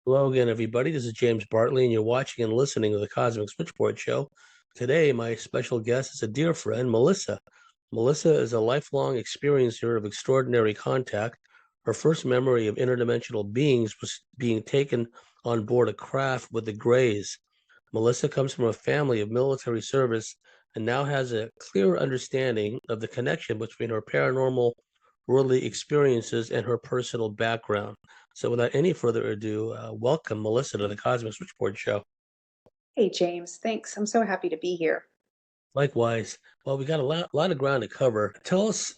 Hello again, everybody. This is James Bartley, and you're watching and listening to the Cosmic Switchboard Show. Today, my special guest is a dear friend, Melissa. Melissa is a lifelong experiencer of extraordinary contact. Her first memory of interdimensional beings was being taken on board a craft with the Greys. Melissa comes from a family of military service and now has a clear understanding of the connection between her paranormal worldly experiences and her personal background. So, without any further ado, welcome Melissa to the Cosmic Switchboard Show. Hey, James. Thanks. I'm so happy to be here. Likewise, well, we got a lot of ground to cover. Tell us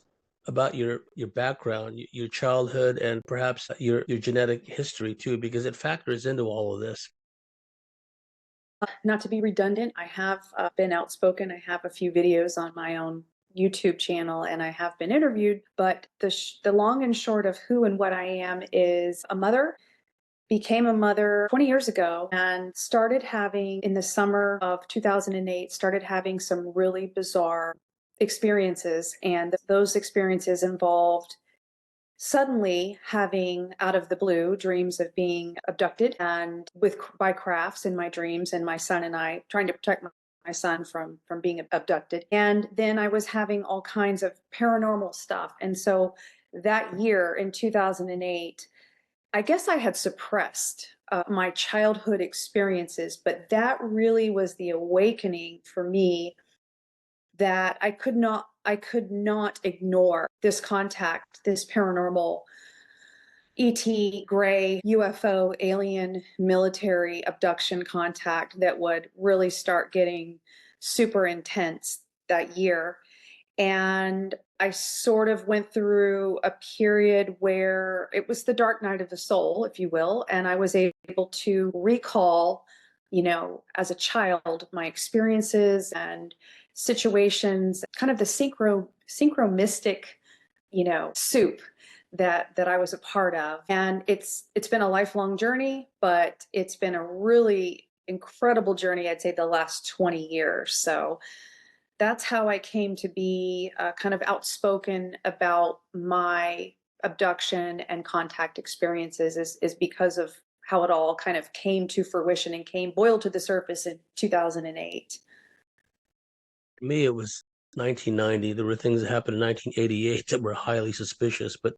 about your background, your childhood, and perhaps your genetic history too, because it factors into all of this. Not to be redundant, I have been outspoken. I have a few videos on my own YouTube channel and I have been interviewed, but the long and short of who and what I am is a mother. Became a mother 20 years ago and started having, in the summer of 2008, started having some really bizarre experiences. And those experiences involved suddenly having, out of the blue, dreams of being abducted and with by crafts in my dreams, and my son and I trying to protect my son from being abducted. And then I was having all kinds of paranormal stuff. And so that year in 2008, I guess I had suppressed my childhood experiences, but that really was the awakening for me, that I could not ignore this contact, this paranormal ET, gray, UFO, alien, military abduction contact that would really start getting super intense that year. And I sort of went through a period where it was the dark night of the soul, if you will, and I was able to recall, as a child, my experiences and situations, kind of the synchro mystic, soup that I was a part of. And it's been a lifelong journey, but it's been a really incredible journey, I'd say, the last 20 years. So that's how I came to be kind of outspoken about my abduction and contact experiences, is because of how it all kind of came to fruition and boiled to the surface in 2008. For me, it was 1990. There were things that happened in 1988 that were highly suspicious, but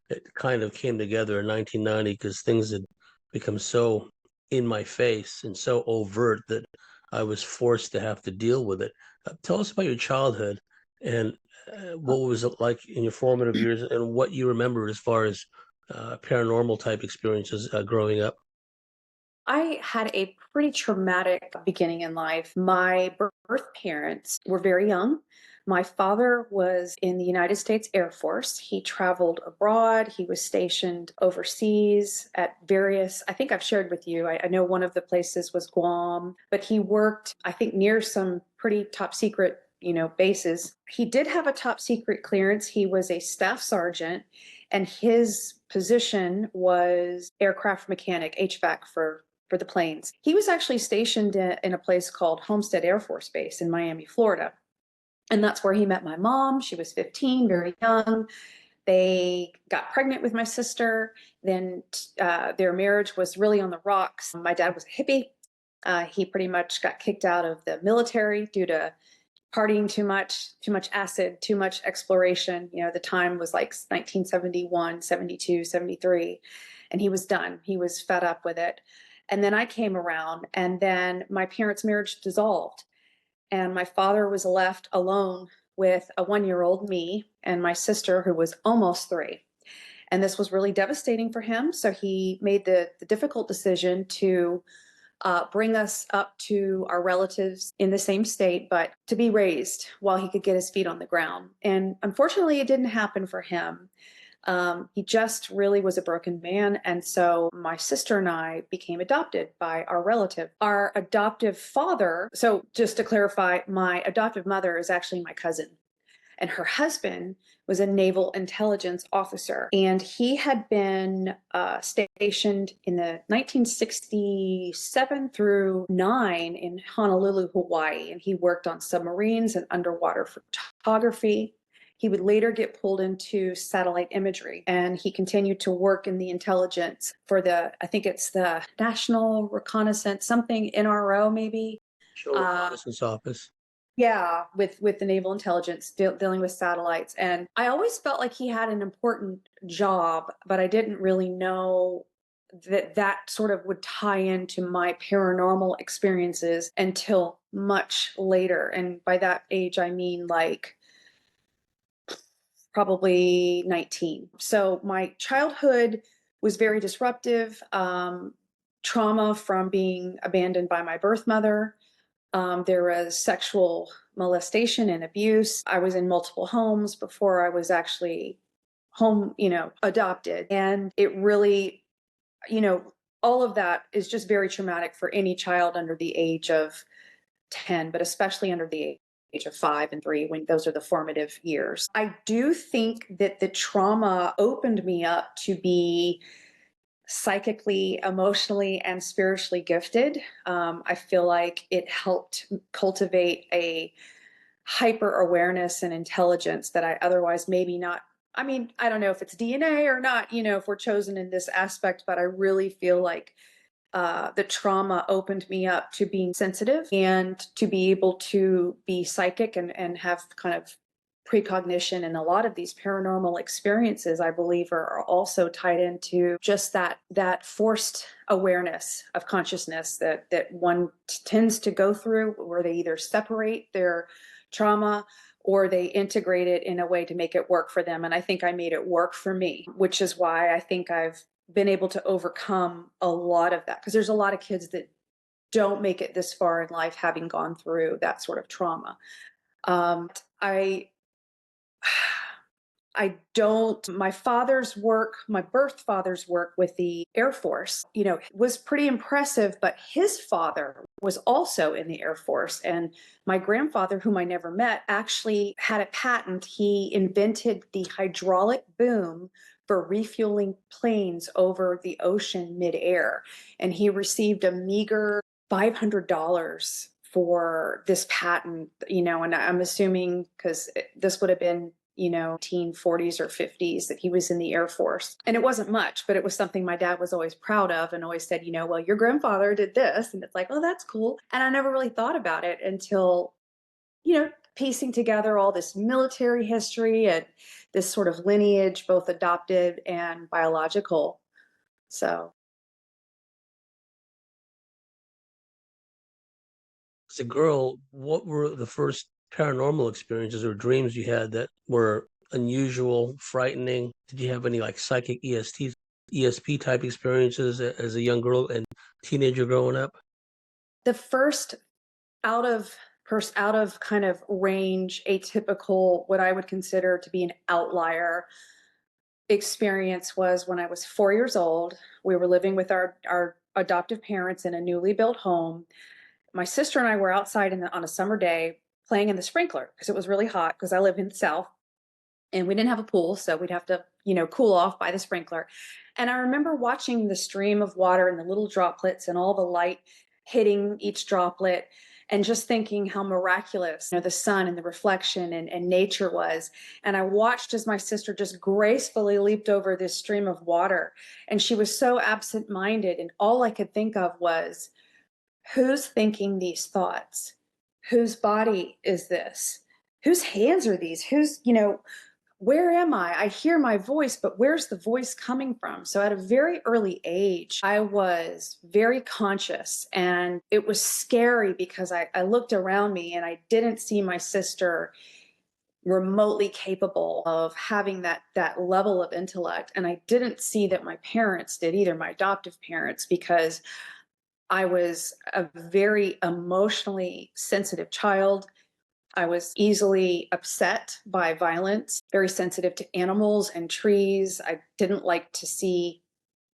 it kind of came together in 1990 because things had become so in my face and so overt that I was forced to have to deal with it. Tell us about your childhood and what was it like in your formative years and what you remember as far as paranormal type experiences growing up. I had a pretty traumatic beginning in life. My birth parents were very young. My father was in the United States Air Force. He traveled abroad. He was stationed overseas at various, I think I've shared with you, I know one of the places was Guam, but he worked, I think, near some pretty top secret, bases. He did have a top secret clearance. He was a staff sergeant, and his position was aircraft mechanic, HVAC for the planes. He was actually stationed in a place called Homestead Air Force Base in Miami, Florida. And that's where he met my mom. She was 15, very young. They got pregnant with my sister. Then their marriage was really on the rocks. My dad was a hippie. He pretty much got kicked out of the military due to partying too much acid, too much exploration. The time was like 1971, 72, 73, and he was done. He was fed up with it. And then I came around, and then my parents' marriage dissolved, and my father was left alone with a 1-year-old me and my sister, who was almost 3. And this was really devastating for him. So he made the difficult decision to bring us up to our relatives in the same state, but to be raised while he could get his feet on the ground. And unfortunately, it didn't happen for him. He just really was a broken man. And so my sister and I became adopted by our relative. Our adoptive father, so just to clarify, my adoptive mother is actually my cousin, and her husband was a naval intelligence officer. And he had been stationed in the 1967 through 9 in Honolulu, Hawaii. And he worked on submarines and underwater photography. He would later get pulled into satellite imagery, and he continued to work in the intelligence for I think it's the National Reconnaissance, something NRO maybe. National Reconnaissance Office. Yeah, with the naval intelligence dealing with satellites. And I always felt like he had an important job, but I didn't really know that sort of would tie into my paranormal experiences until much later. And by that age, I mean like probably 19. So my childhood was very disruptive. Trauma from being abandoned by my birth mother. There was sexual molestation and abuse. I was in multiple homes before I was actually adopted. And it really, you know, all of that is just very traumatic for any child under the age of 10, but especially under the age of 5 and 3, when those are the formative years. I do think that the trauma opened me up to be psychically, emotionally, and spiritually gifted. I feel like it helped cultivate a hyper awareness and intelligence that I otherwise maybe not. I mean, I don't know if it's DNA or not, if we're chosen in this aspect, but I really feel like the trauma opened me up to being sensitive and to be able to be psychic and have kind of precognition. And a lot of these paranormal experiences, I believe, are also tied into just that forced awareness of consciousness that one tends to go through, where they either separate their trauma or they integrate it in a way to make it work for them. And I think I made it work for me, which is why I think I've been able to overcome a lot of that, because there's a lot of kids that don't make it this far in life having gone through that sort of trauma. I I don't, my father's work, my birth father's work with the Air Force, was pretty impressive, but his father was also in the Air Force. And my grandfather, whom I never met, actually had a patent. He invented the hydraulic boom for refueling planes over the ocean midair. And he received a meager $500 for this patent, and I'm assuming because this would have been 40s or 50s, that he was in the Air Force. And it wasn't much, but it was something my dad was always proud of and always said, well, your grandfather did this. And it's like, oh, that's cool. And I never really thought about it until, piecing together all this military history and this sort of lineage, both adopted and biological. So. As a girl, what were the first paranormal experiences or dreams you had that were unusual, frightening? Did you have any like psychic ESP type experiences as a young girl and teenager growing up? The first out of kind of range, atypical, what I would consider to be an outlier experience was when I was 4 years old. We were living with our adoptive parents in a newly built home. My sister and I were outside on a summer day playing in the sprinkler because it was really hot, because I live in the South and we didn't have a pool. So we'd have to, cool off by the sprinkler. And I remember watching the stream of water and the little droplets and all the light hitting each droplet, and just thinking how miraculous, the sun and the reflection and nature was. And I watched as my sister just gracefully leaped over this stream of water. And she was so absent-minded. And all I could think of was, who's thinking these thoughts? Whose body is this? Whose hands are these? Where am I? I hear my voice, but where's the voice coming from? So at a very early age, I was very conscious, and it was scary because I looked around me and I didn't see my sister remotely capable of having that level of intellect. And I didn't see that my parents did either, my adoptive parents, because I was a very emotionally sensitive child. I was easily upset by violence, very sensitive to animals and trees. I didn't like to see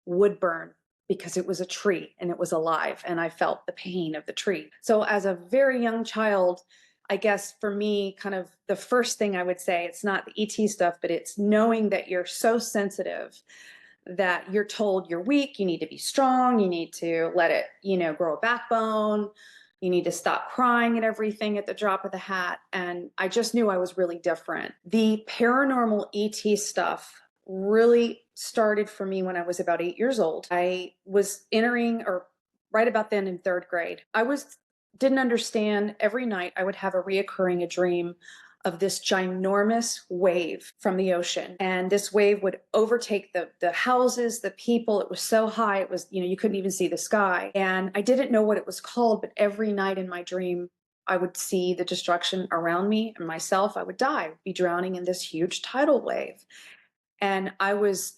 wood burn because it was a tree and it was alive, and I felt the pain of the tree. So as a very young child, I guess for me, kind of the first thing I would say, it's not the ET stuff, but it's knowing that you're so sensitive that you're told you're weak, you need to be strong, you need to let it, grow a backbone, You need to stop crying and everything at the drop of the hat. And I just knew I was really different. The paranormal ET stuff really started for me when I was about 8 years old. I was entering, or right about then, in third grade. Didn't understand. Every night I would have a reoccurring dream of this ginormous wave from the ocean. And this wave would overtake the houses, the people. It was so high, it was, you couldn't even see the sky. And I didn't know what it was called, but every night in my dream, I would see the destruction around me and myself. I would die, be drowning in this huge tidal wave. And I was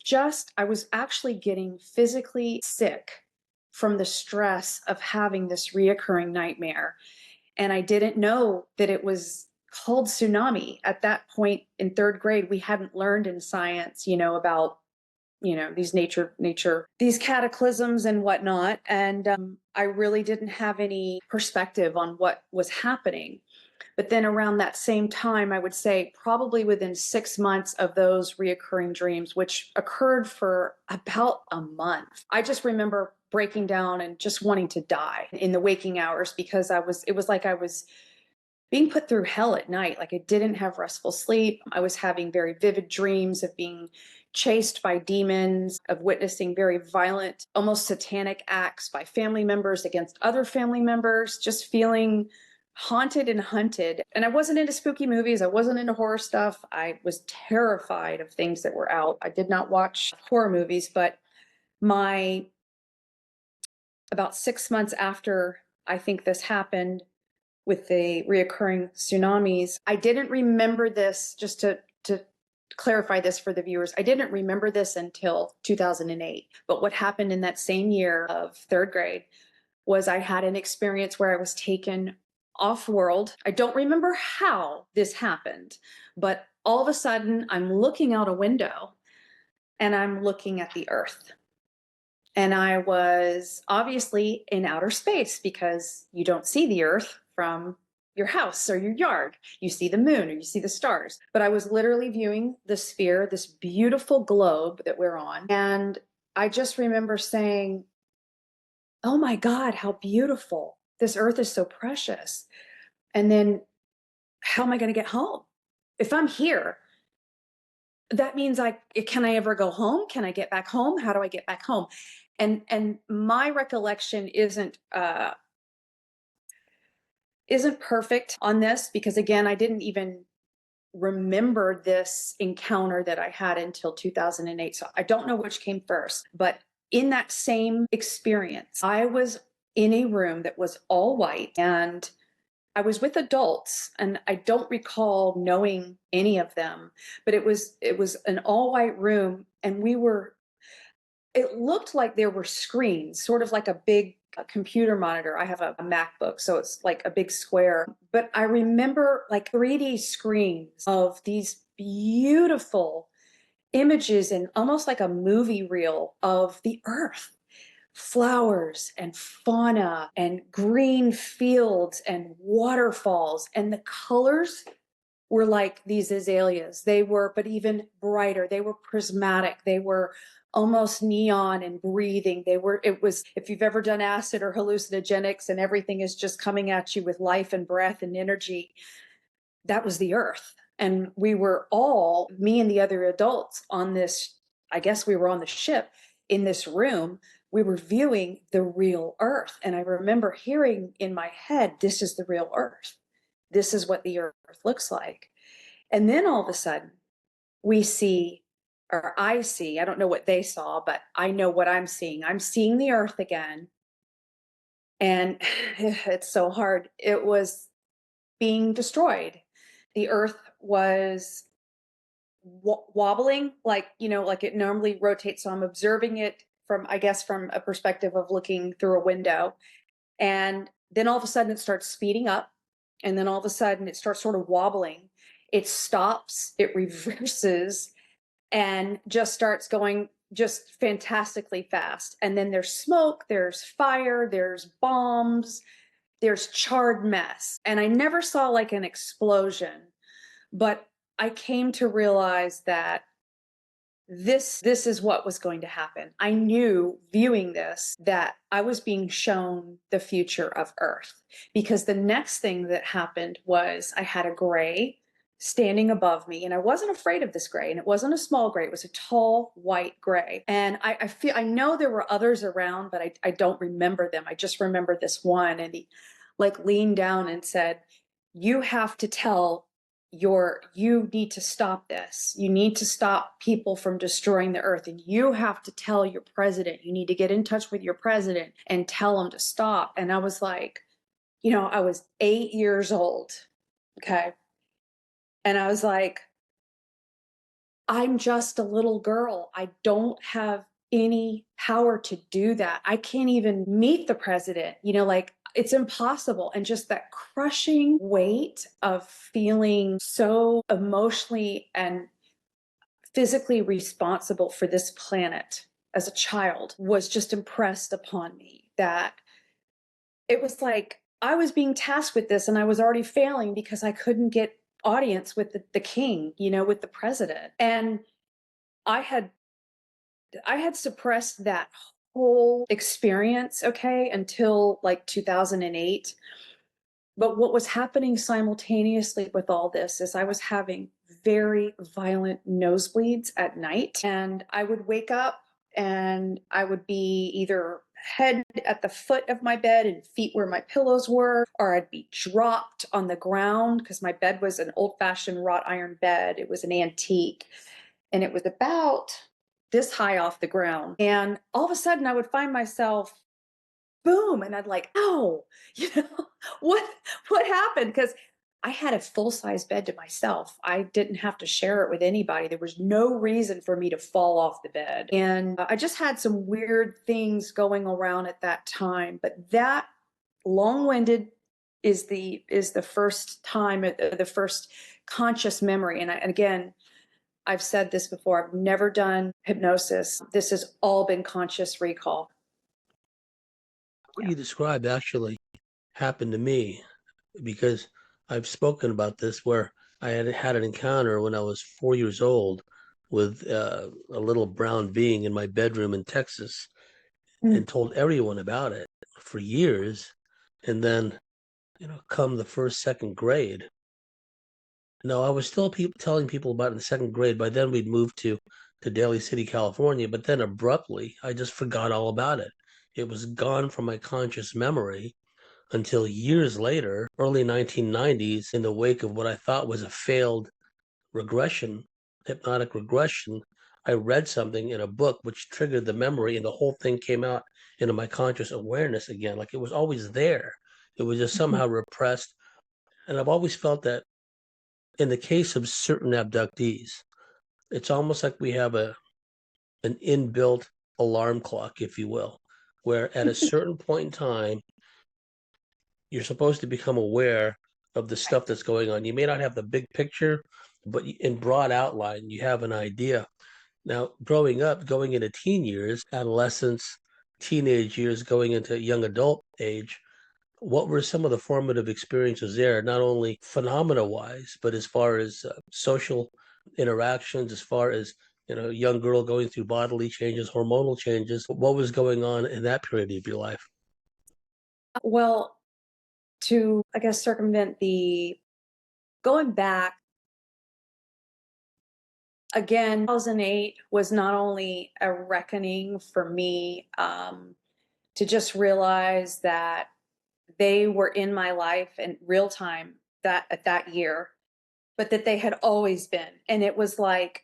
actually getting physically sick from the stress of having this reoccurring nightmare. And I didn't know that it was called tsunami. At that point in third grade, we hadn't learned in science, about, these these cataclysms and whatnot. And I really didn't have any perspective on what was happening. But then around that same time, I would say probably within 6 months of those reoccurring dreams, which occurred for about a month, I just remember breaking down and just wanting to die in the waking hours, because it was like I was being put through hell at night. Like, I didn't have restful sleep. I was having very vivid dreams of being chased by demons, of witnessing very violent, almost satanic acts by family members against other family members, just feeling haunted and hunted. And I wasn't into spooky movies. I wasn't into horror stuff. I was terrified of things that were out. I did not watch horror movies, but about 6 months after I think this happened, with the reoccurring tsunamis, I didn't remember this, just to clarify this for the viewers, I didn't remember this until 2008. But what happened in that same year of third grade was I had an experience where I was taken off world. I don't remember how this happened, but all of a sudden I'm looking out a window and I'm looking at the earth. And I was obviously in outer space, because you don't see the earth from your house or your yard. You see the moon or you see the stars. But I was literally viewing the sphere, this beautiful globe that we're on. And I just remember saying, oh my God, how beautiful. This earth is so precious. And then, how am I going to get home? If I'm here, that means can I ever go home? Can I get back home? How do I get back home? And my recollection isn't perfect on this, because again, I didn't even remember this encounter that I had until 2008. So I don't know which came first, but in that same experience, I was in a room that was all white, and I was with adults, and I don't recall knowing any of them, but it was an all white room, and it looked like there were screens, sort of like a big computer monitor. I have a MacBook, so it's like a big square. But I remember like 3D screens of these beautiful images, and almost like a movie reel of the earth. Flowers and fauna and green fields and waterfalls, and the colors were like these azaleas. They were, but even brighter. They were prismatic. They were almost neon and breathing. It was, if you've ever done acid or hallucinogenics and everything is just coming at you with life and breath and energy, that was the earth. And we were all, me and the other adults on this, I guess we were on the ship in this room, we were viewing the real earth. And I remember hearing in my head, this is the real earth. This is what the earth looks like. And then all of a sudden, we see, or I see, I don't know what they saw, but I know what I'm seeing. I'm seeing the earth again. And it's so hard. It was being destroyed. The earth was wobbling, like, like it normally rotates. So I'm observing it from, I guess, from a perspective of looking through a window. And then all of a sudden it starts speeding up. And then all of a sudden it starts sort of wobbling. It stops, it reverses, and just starts going just fantastically fast. And then there's smoke, there's fire, there's bombs, there's charred mess. And I never saw like an explosion, but I came to realize that this is what was going to happen. I knew viewing this that I was being shown the future of Earth, because the next thing that happened was I had a gray standing above me, and I wasn't afraid of this gray, and it wasn't a small gray, it was a tall white gray. And I know there were others around, but I don't remember them. I just remember this one, and he like leaned down and said, you have to tell you need to stop this. You need to stop people from destroying the earth. And you have to tell your president, you need to get in touch with your president and tell him to stop. And I was like, I was 8 years old. Okay. And I was like, I'm just a little girl. I don't have any power to do that. I can't even meet the president, like it's impossible. And just that crushing weight of feeling so emotionally and physically responsible for this planet as a child was just impressed upon me, that it was like I was being tasked with this and I was already failing because I couldn't get audience with the king, with the president. And I had I had suppressed that whole experience, okay, until like 2008. But what was happening simultaneously with all this is I was having very violent nosebleeds at night. And I would wake up and I would be either head at the foot of my bed and feet where my pillows were, or I'd be dropped on the ground because my bed was an old fashioned wrought iron bed. It was an antique, and it was about this high off the ground. And all of a sudden I would find myself, boom, and I'd like, ow, you know, what what happened? Because I had a full-size bed to myself. I didn't have to share it with anybody. There was no reason for me to fall off the bed. And I just had some weird things going around at that time. But that long-winded is the first time, the first conscious memory. And again, I've said this before, I've never done hypnosis. This has all been conscious recall. What Yeah. you described actually happened to me because I've spoken about this where I had an encounter when I was 4 years old with a little brown being in my bedroom in Texas Mm. and told everyone about it for years. And then, come the first, second grade, no, I was still telling people about it in second grade. By then, we'd moved to Daly City, California. But then abruptly, I just forgot all about it. It was gone from my conscious memory until years later, early 1990s, in the wake of what I thought was a failed regression, hypnotic regression. I read something in a book which triggered the memory, and the whole thing came out into my conscious awareness again. Like it was always there. It was just somehow repressed. And I've always felt that in the case of certain abductees, it's almost like we have an inbuilt alarm clock, if you will, where at a certain point in time, you're supposed to become aware of the stuff that's going on. You may not have the big picture, but in broad outline, you have an idea. Now, growing up, going into teen years, adolescence, teenage years, going into young adult age, what were some of the formative experiences there, not only phenomena wise, but as far as social interactions, as far as young girl going through bodily changes, hormonal changes? What was going on in that period of your life? Well, to, I guess, circumvent the going back again, 2008 was not only a reckoning for me, to just realize that they were in my life in real time that at that year, but that they had always been. And it was like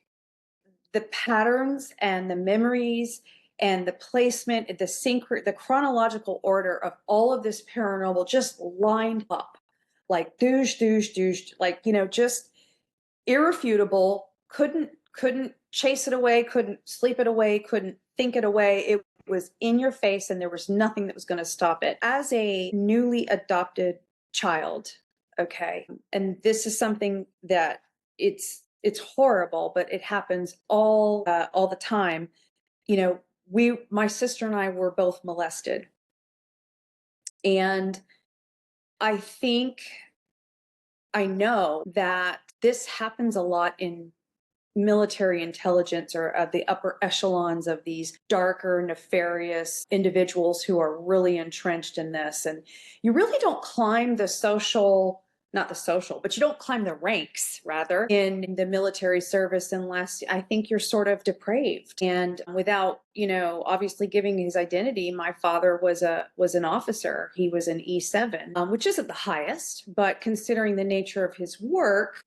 the patterns and the memories and the placement, the chronological order of all of this paranormal just lined up like douche, douche, douche, like, just irrefutable. Couldn't chase it away, couldn't sleep it away, couldn't think it away. It was in your face and there was nothing that was going to stop it. As a newly adopted child, okay, and this is something that it's horrible, but it happens all the time. My sister and I were both molested, and I think I know that this happens a lot in military intelligence or of the upper echelons of these darker, nefarious individuals who are really entrenched in this. And you really don't climb the social, not the social, but you don't climb the ranks, rather, in the military service unless I think you're sort of depraved. And without, obviously giving his identity, my father was an officer. He was an E7, which isn't the highest, but considering the nature of his work,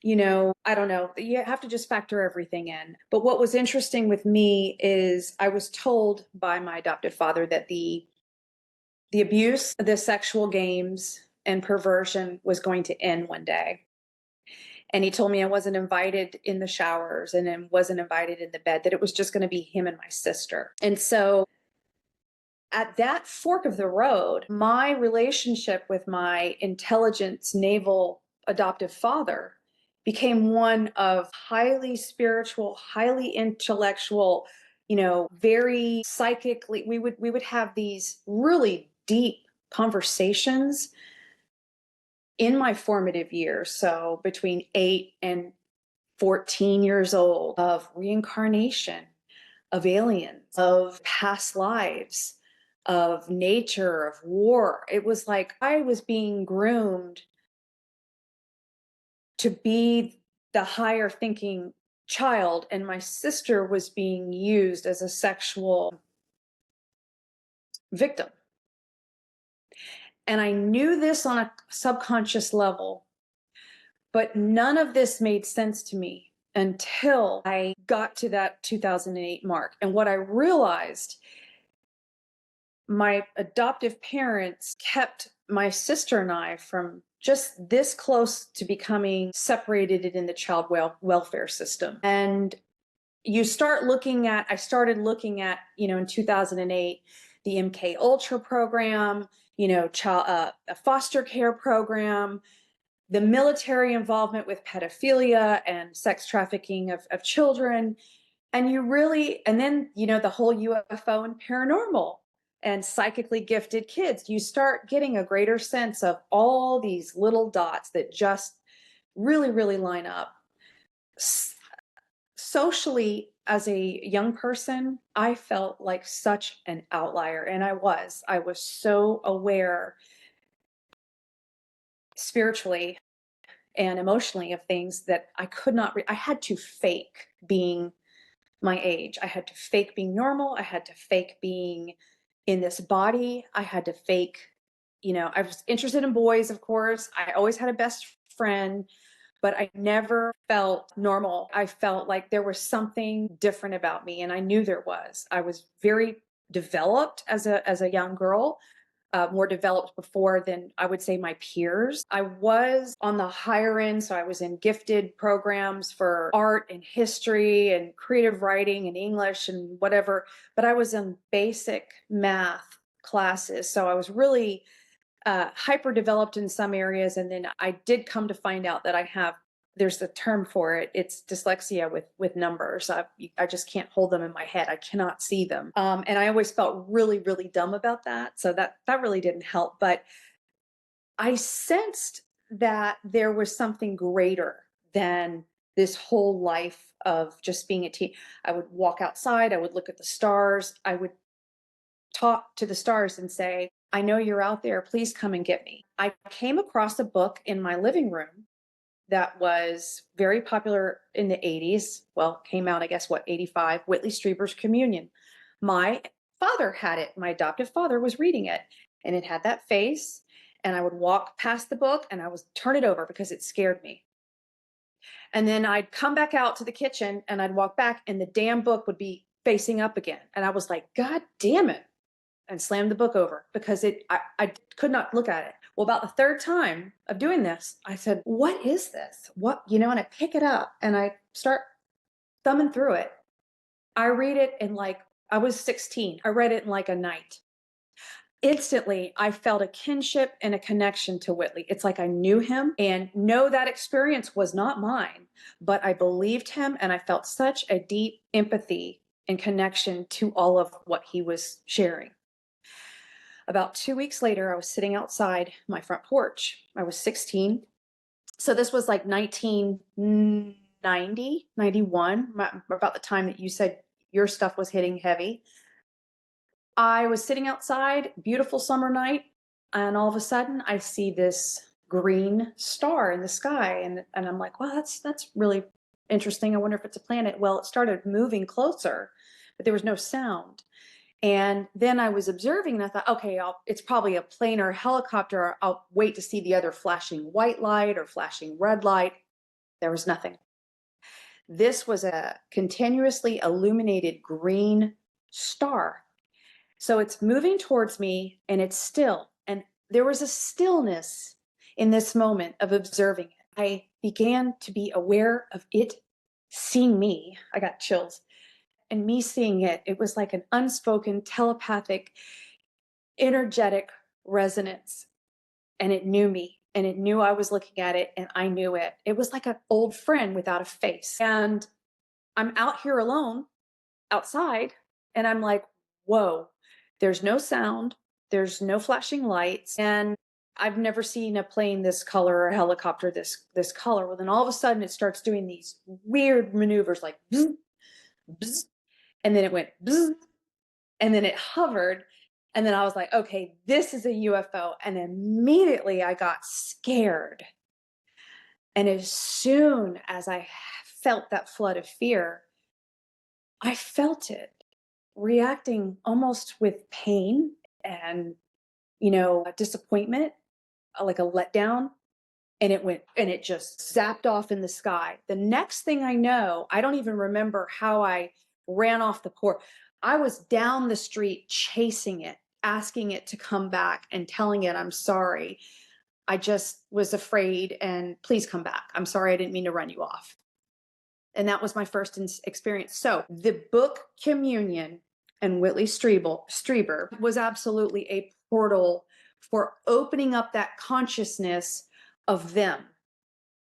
I don't know. You have to just factor everything in. But what was interesting with me is I was told by my adoptive father that the abuse, the sexual games, and perversion was going to end one day. And he told me I wasn't invited in the showers and then wasn't invited in the bed, that it was just going to be him and my sister. And so at that fork of the road, my relationship with my intelligence, naval adoptive father became one of highly spiritual, highly intellectual, very psychically, we would have these really deep conversations in my formative years, so between 8 and 14 years old, of reincarnation, of aliens, of past lives, of nature, of war. It was like I was being groomed to be the higher thinking child, and my sister was being used as a sexual victim. And I knew this on a subconscious level, but none of this made sense to me until I got to that 2008 mark. And what I realized, my adoptive parents kept my sister and I from just this close to becoming separated in the child welfare system. And I started looking at, in 2008, the MK Ultra program, a foster care program, the military involvement with pedophilia and sex trafficking of children. And then, the whole UFO and paranormal and psychically gifted kids. You start getting a greater sense of all these little dots that just really, really line up. Socially, as a young person, I felt like such an outlier. And I was so aware spiritually and emotionally of things that I could not, I had to fake being my age. I had to fake being normal. I had to fake being in this body. I had to fake, I was interested in boys, of course. I always had a best friend, but I never felt normal. I felt like there was something different about me, and I knew there was. I was very developed as a young girl, more developed before than I would say my peers. I was on the higher end, so I was in gifted programs for art and history and creative writing and English and whatever, but I was in basic math classes. So I was really hyper developed in some areas. And then I did come to find out that there's a term for it. It's dyslexia with numbers. I just can't hold them in my head. I cannot see them. And I always felt really, really dumb about that. So that really didn't help. But I sensed that there was something greater than this whole life of just being a teen. I would walk outside. I would look at the stars. I would talk to the stars and say, I know you're out there. Please come and get me. I came across a book in my living room that was very popular in the 80s. Well, came out, I guess, 85, Whitley Strieber's Communion. My father had it. My adoptive father was reading it, and it had that face. And I would walk past the book and I would turn it over because it scared me. And then I'd come back out to the kitchen and I'd walk back and the damn book would be facing up again. And I was like, God damn it. And slammed the book over because I could not look at it. Well, about the third time of doing this, I said, what is this? And I pick it up and I start thumbing through it. I read it in I was 16. I read it in a night. Instantly, I felt a kinship and a connection to Whitley. It's like I knew him, and no, that experience was not mine, but I believed him and I felt such a deep empathy and connection to all of what he was sharing. About 2 weeks later, I was sitting outside my front porch. I was 16. So this was 1990. 90, 91, about the time that you said your stuff was hitting heavy. I was sitting outside, beautiful summer night, and all of a sudden I see this green star in the sky, and I'm like, "Well, that's really interesting. I wonder if it's a planet." Well, it started moving closer, but there was no sound. And then I was observing and I thought, okay, it's probably a plane or a helicopter. I'll wait to see the other flashing white light or flashing red light. There was nothing. This was a continuously illuminated green star. So it's moving towards me and it's still. And there was a stillness in this moment of observing it. I began to be aware of it seeing me. I got chills. And me seeing it, it was like an unspoken, telepathic, energetic resonance. And it knew me and it knew I was looking at it and I knew it. It was like an old friend without a face. And I'm out here alone outside and I'm like, whoa, there's no sound, there's no flashing lights. And I've never seen a plane this color or a helicopter this color. Well, then all of a sudden it starts doing these weird maneuvers like bzz, bzz, and then it went bzz, and then it hovered. And then I was like, okay, this is a UFO. And immediately I got scared. And as soon as I felt that flood of fear, I felt it reacting almost with pain and, disappointment, like a letdown. And it went and it just zapped off in the sky. The next thing I know, I don't even remember how I ran off the porch. I was down the street chasing it, asking it to come back and telling it, I'm sorry. I just was afraid and please come back. I'm sorry. I didn't mean to run you off. And that was my first experience. So the book Communion and Whitley Strieber was absolutely a portal for opening up that consciousness of them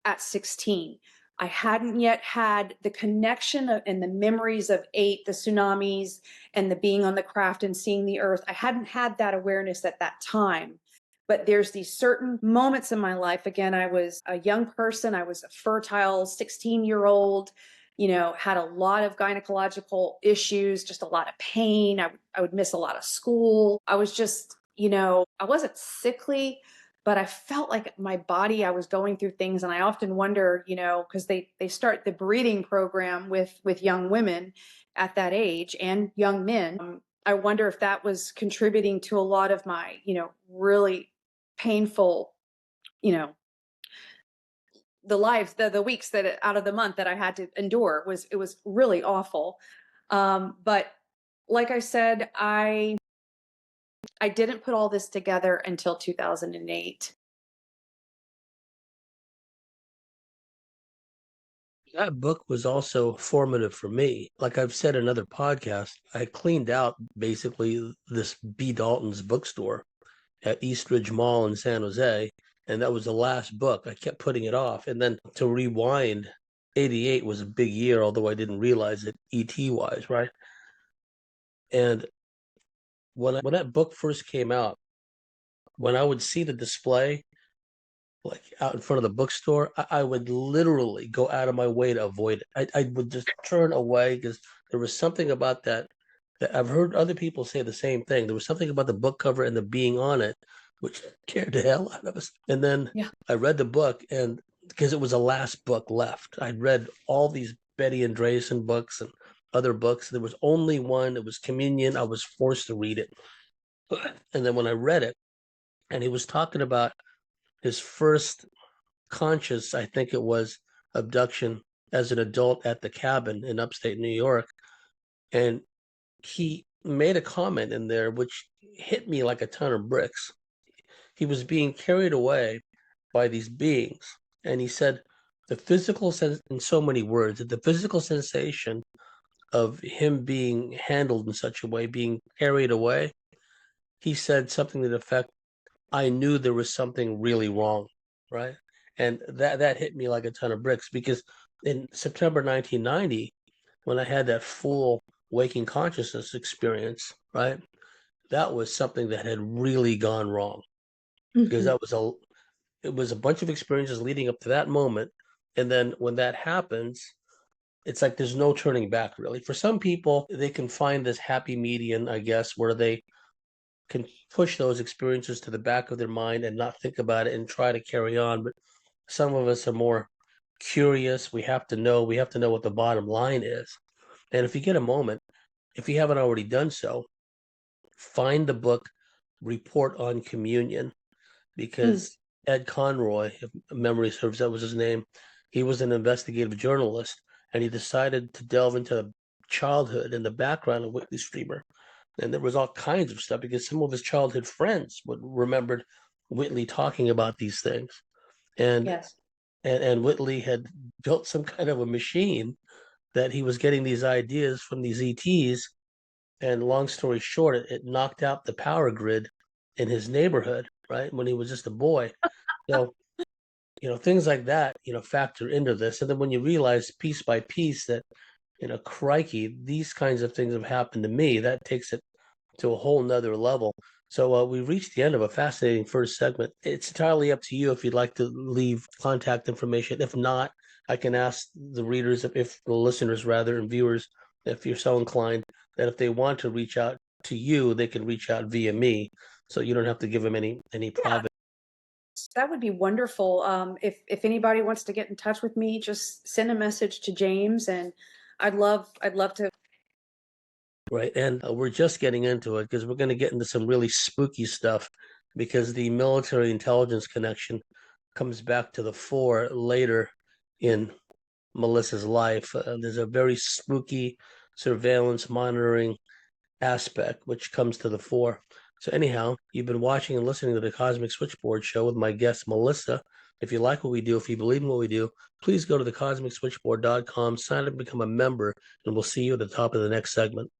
at 16. I hadn't yet had the connection and the memories of 8, the tsunamis, and the being on the craft and seeing the earth. I hadn't had that awareness at that time. But there's these certain moments in my life. Again, I was a young person. I was a fertile 16-year-old, had a lot of gynecological issues, just a lot of pain. I would miss a lot of school. I was just, I wasn't sickly, but I felt like my body, I was going through things. And I often wonder, because they start the breeding program with young women at that age and young men. I wonder if that was contributing to a lot of my, really painful, the weeks that out of the month that I had to endure it was really awful. But like I said, I didn't put all this together until 2008. That book was also formative for me. Like I've said in other podcasts, I cleaned out basically this B. Dalton's bookstore at Eastridge Mall in San Jose. And that was the last book. I kept putting it off. And then to rewind, 88 was a big year, although I didn't realize it ET wise, right? And when that book first came out, when I would see the display, like out in front of the bookstore, I would literally go out of my way to avoid it. I would just turn away because there was something about that I've heard other people say the same thing. There was something about the book cover and the being on it, which scared the hell out of us. And then Yeah. I read the book, and because it was the last book left, I'd read all these Betty Andreasson books and other books. There was only one. It was Communion. I was forced to read it. And then when I read it, and he was talking about his first conscious, I think it was, abduction as an adult at the cabin in upstate New York. And he made a comment in there which hit me like a ton of bricks. He was being carried away by these beings. And he said, the physical sense, in so many words, the physical sensation of him being handled in such a way, being carried away, he said something to the effect, I knew there was something really wrong, right? And that hit me like a ton of bricks because in September 1990, when I had that full waking consciousness experience, right? That was something that had really gone wrong because Mhm. it was a bunch of experiences leading up to that moment, And then when that happens, it's like there's no turning back, really. For some people, they can find this happy median, I guess, where they can push those experiences to the back of their mind and not think about it and try to carry on. But some of us are more curious. We have to know what the bottom line is. And if you get a moment, if you haven't already done so, find the book Report on Communion, Mm. because Ed Conroy, if memory serves, that was his name. He was an investigative journalist, and he decided to delve into the childhood and the background of Whitley Strieber. And there was all kinds of stuff because some of his childhood friends would remembered Whitley talking about these things. And Yes. and Whitley had built some kind of a machine that he was getting these ideas from these ETs. And long story short, it knocked out the power grid in his neighborhood, right? When he was just a boy. So, things like that, factor into this. And then when you realize piece by piece that, crikey, these kinds of things have happened to me, that takes it to a whole nother level. So we've reached the end of a fascinating first segment. It's entirely up to you if you'd like to leave contact information. If not, I can ask the readers, if the listeners rather, and viewers, if you're so inclined, that if they want to reach out to you, they can reach out via me. So you don't have to give them any Yeah, private. that would be wonderful. If anybody wants to get in touch with me, just send a message to James, and I'd love to. Right. And we're just getting into it because we're going to get into some really spooky stuff, because the military intelligence connection comes back to the fore later in Melissa's life. There's a very spooky surveillance monitoring aspect which comes to the fore. So, anyhow, you've been watching and listening to the Cosmic Switchboard show with my guest, Melissa. If you like what we do, if you believe in what we do, please go to thecosmicswitchboard.com, sign up, become a member, and we'll see you at the top of the next segment.